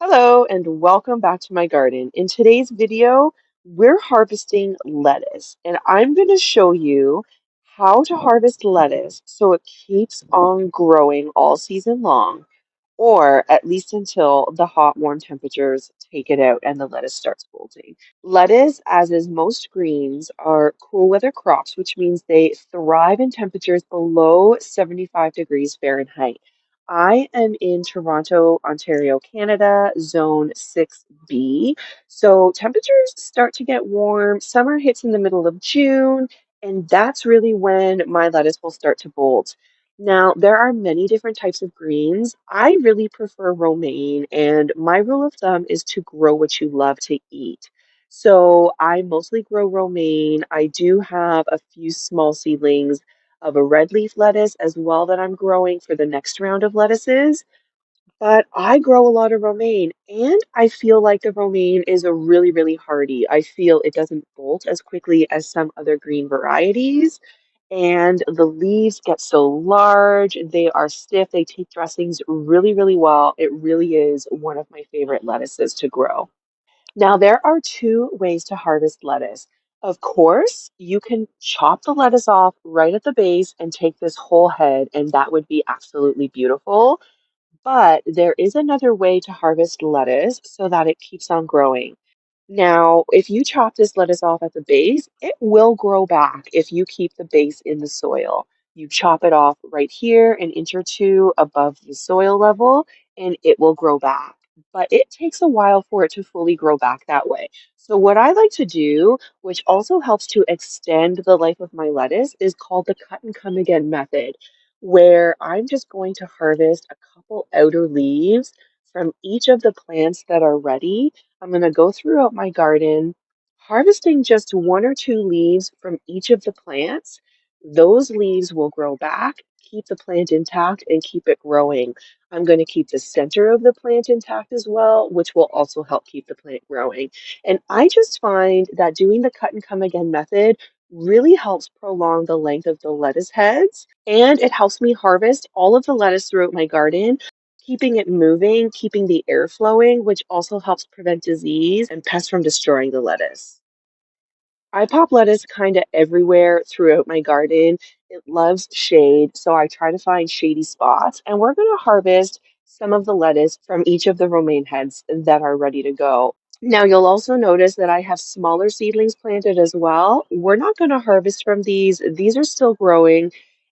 Hello and welcome back to my garden. In today's video, we're harvesting lettuce and I'm going to show you how to harvest lettuce so it keeps on growing all season long, or at least until the hot, warm temperatures take it out and the lettuce starts bolting. Lettuce, as is most greens, are cool weather crops, which means they thrive in temperatures below 75 degrees Fahrenheit. I am in Toronto, Ontario, Canada, zone 6B. So temperatures start to get warm. Summer hits in the middle of June, and that's really when my lettuce will start to bolt. Now, there are many different types of greens. I really prefer romaine, and my rule of thumb is to grow what you love to eat. So I mostly grow romaine. I do have a few small seedlings of a red leaf lettuce as well that I'm growing for the next round of lettuces. But I grow a lot of romaine, and I feel like the romaine is a really hardy. I feel it doesn't bolt as quickly as some other green varieties, and the leaves get so large, they are stiff, they take dressings really well. It really is one of my favorite lettuces to grow. Now, there are two ways to harvest lettuce. Of course, you can chop the lettuce off right at the base and take this whole head, and that would be absolutely beautiful. But there is another way to harvest lettuce so that it keeps on growing. Now, if you chop this lettuce off at the base, it will grow back if you keep the base in the soil. You chop it off right here, an inch or two above the soil level, and it will grow back. But it takes a while for it to fully grow back that way. So, what I like to do, which also helps to extend the life of my lettuce, is called the cut and come again method, where I'm just going to harvest a couple outer leaves from each of the plants that are ready. I'm going to go throughout my garden, harvesting just one or two leaves from each of the plants. Those leaves will grow back, keep the plant intact, and keep it growing. I'm going to keep the center of the plant intact as well, which will also help keep the plant growing. And I just find that doing the cut and come again method really helps prolong the length of the lettuce heads, and it helps me harvest all of the lettuce throughout my garden, keeping it moving, keeping the air flowing, which also helps prevent disease and pests from destroying the lettuce. I pop lettuce kind of everywhere throughout my garden. It loves shade, so I try to find shady spots, and we're going to harvest some of the lettuce from each of the romaine heads that are ready to go. Now, you'll also notice that I have smaller seedlings planted as well. We're not going to harvest from these. These are still growing,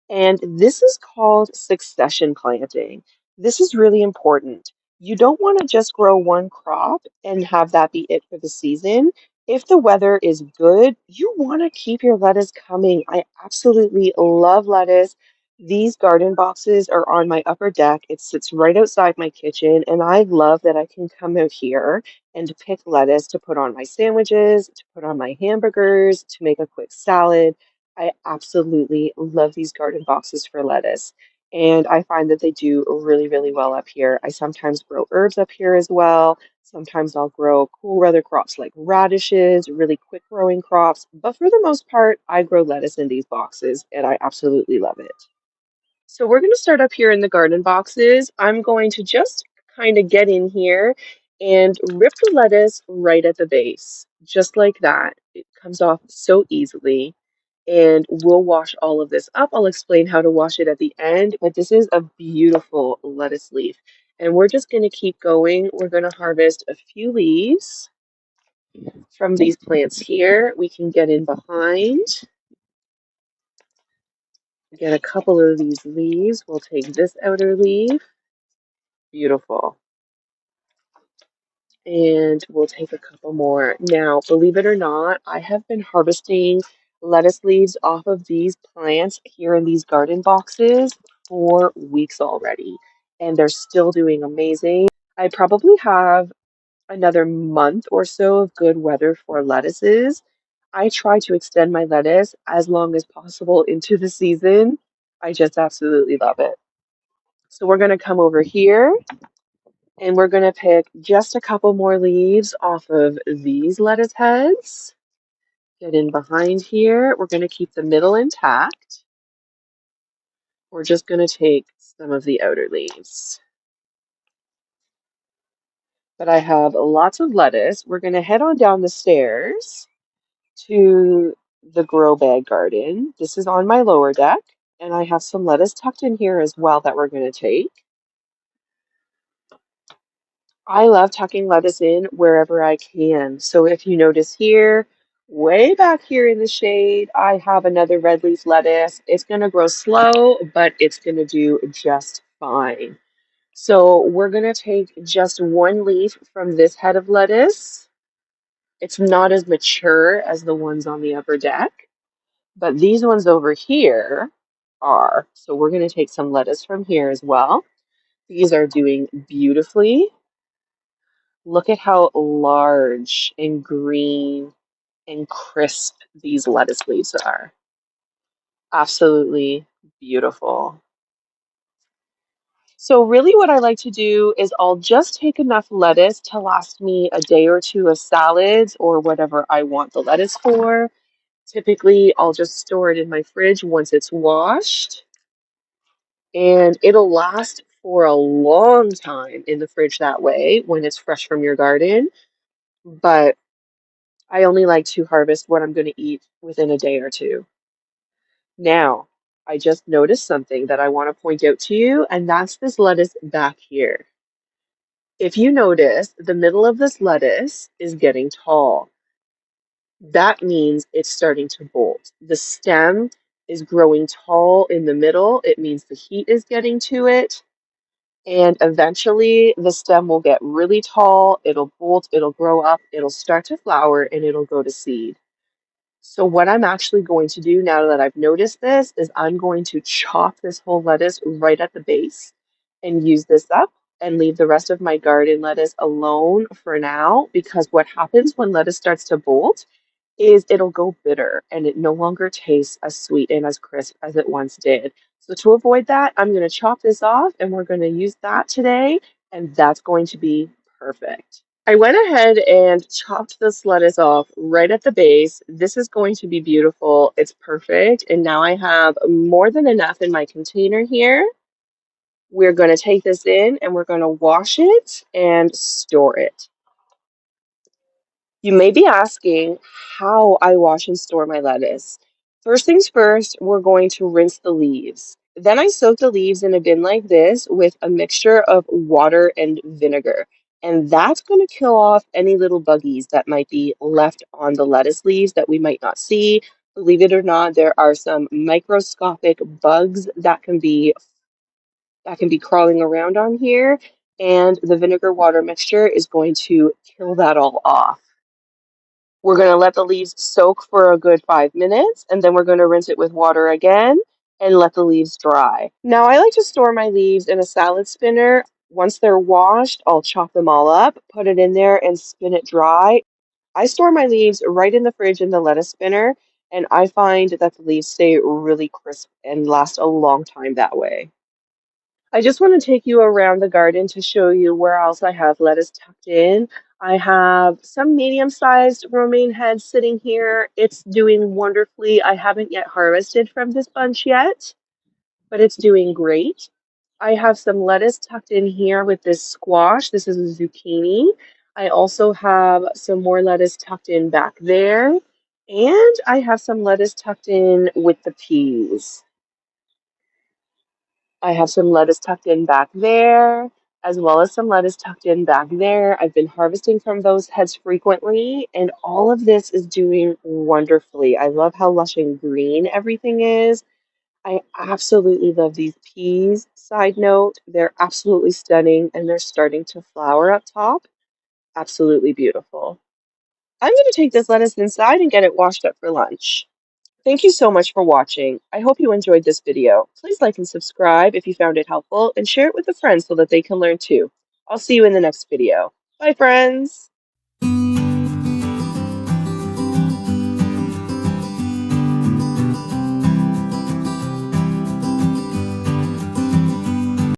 and this is called succession planting. This is really important. You don't want to just grow one crop and have that be it for the season. If the weather is good, you want to keep your lettuce coming. I absolutely love lettuce. These garden boxes are on my upper deck. It sits right outside my kitchen, and I love that I can come out here and pick lettuce to put on my sandwiches, to put on my hamburgers, to make a quick salad. I absolutely love these garden boxes for lettuce. And I find that they do really well up here. I sometimes grow herbs up here as well. Sometimes I'll grow cool weather crops like radishes, really quick growing crops. But for the most part, I grow lettuce in these boxes and I absolutely love it. So we're going to start up here in the garden boxes. I'm going to just kind of get in here and rip the lettuce right at the base, just like that. It comes off so easily. And we'll wash all of this up. I'll explain how to wash it at the end, but this is a beautiful lettuce leaf. And we're just going to keep going. We're going to harvest a few leaves from these plants here. We can get in behind, get a couple of these leaves. We'll take this outer leaf. Beautiful. And we'll take a couple more. Now, believe it or not, I have been harvesting lettuce leaves off of these plants here in these garden boxes for weeks already, and they're still doing amazing. I probably have another month or so of good weather for lettuces. I try to extend my lettuce as long as possible into the season. I just absolutely love it. So we're going to come over here and we're going to pick just a couple more leaves off of these lettuce heads. Get in behind here. We're going to keep the middle intact. We're just going to take some of the outer leaves. but I have lots of lettuce. We're going to head on down the stairs to the grow bag garden. This is on my lower deck, and I have some lettuce tucked in here as well that we're going to take. I love tucking lettuce in wherever I can. So if you notice here, way back here in the shade, I have another red leaf lettuce. It's going to grow slow, but it's going to do just fine. So we're going to take just one leaf from this head of lettuce. It's not as mature as the ones on the upper deck, but these ones over here are. So we're going to take some lettuce from here as well. These are doing beautifully. Look at how large and green and crisp these lettuce leaves are. Absolutely beautiful. So really what I like to do is I'll just take enough lettuce to last me a day or two of salads or whatever I want the lettuce for. Typically, I'll just store it in my fridge once it's washed, and it'll last for a long time in the fridge that way when it's fresh from your garden. But I only like to harvest what I'm going to eat within a day or two. Now, I just noticed something that I want to point out to you, and that's this lettuce back here. If you notice, the middle of this lettuce is getting tall. That means it's starting to bolt. The stem is growing tall in the middle. It means the heat is getting to it. And eventually, the stem will get really tall. It'll bolt, it'll grow up, it'll start to flower, and it'll go to seed. So what I'm actually going to do now that I've noticed this is I'm going to chop this whole lettuce right at the base and use this up and leave the rest of my garden lettuce alone for now, because what happens when lettuce starts to bolt is it'll go bitter and it no longer tastes as sweet and as crisp as it once did. So to avoid that, I'm going to chop this off and we're going to use that today, and that's going to be perfect. I went ahead and chopped this lettuce off right at the base. This is going to be beautiful. It's perfect. And now I have more than enough in my container here. We're going to take this in and we're going to wash it and store it. You may be asking how I wash and store my lettuce. First things first, we're going to rinse the leaves. Then I soak the leaves in a bin like this with a mixture of water and vinegar. And that's going to kill off any little buggies that might be left on the lettuce leaves that we might not see. Believe it or not, there are some microscopic bugs that can be crawling around on here, and the vinegar water mixture is going to kill that all off. We're going to let the leaves soak for a good 5 minutes, and then we're going to rinse it with water again and let the leaves dry. Now, I like to store my leaves in a salad spinner. Once they're washed, I'll chop them all up, put it in there, and spin it dry. I store my leaves right in the fridge in the lettuce spinner, and I find that the leaves stay really crisp and last a long time that way. I just want to take you around the garden to show you where else I have lettuce tucked in. I have some medium-sized romaine heads sitting here. It's doing wonderfully. I haven't yet harvested from this bunch yet, but it's doing great. I have some lettuce tucked in here with this squash. This is a zucchini. I also have some more lettuce tucked in back there, and I have some lettuce tucked in with the peas. I have some lettuce tucked in back there, as well as some lettuce tucked in back there. I've been harvesting from those heads frequently, and all of this is doing wonderfully. I love how lush and green everything is. I absolutely love these peas. Side note, they're absolutely stunning, and they're starting to flower up top. Absolutely beautiful. I'm going to take this lettuce inside and get it washed up for lunch. Thank you so much for watching. I hope you enjoyed this video. Please like and subscribe if you found it helpful, and share it with a friend so that they can learn too. I'll see you in the next video. Bye, friends!